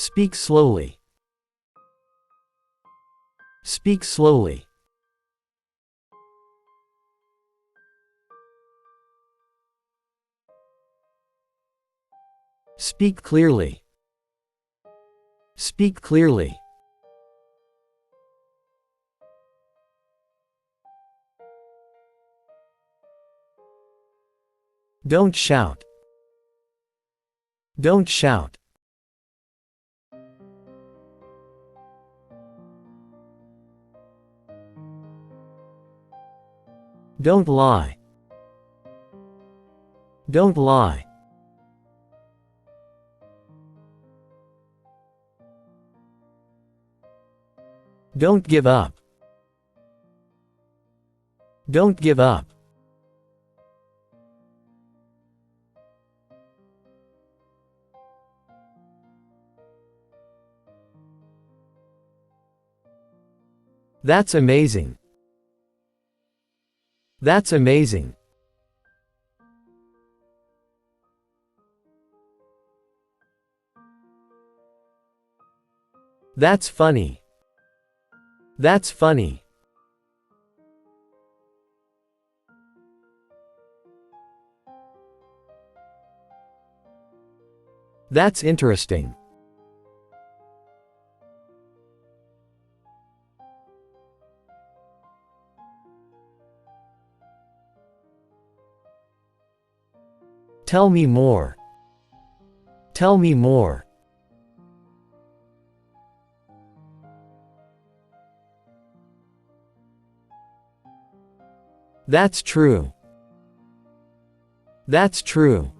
Speak slowly. Speak slowly. Speak clearly. Speak clearly. Don't shout. Don't shout. Don't lie. Don't lie. Don't give up. Don't give up. That's amazing. That's amazing. That's funny. That's funny. That's interesting. Tell me more. Tell me more. That's true. That's true.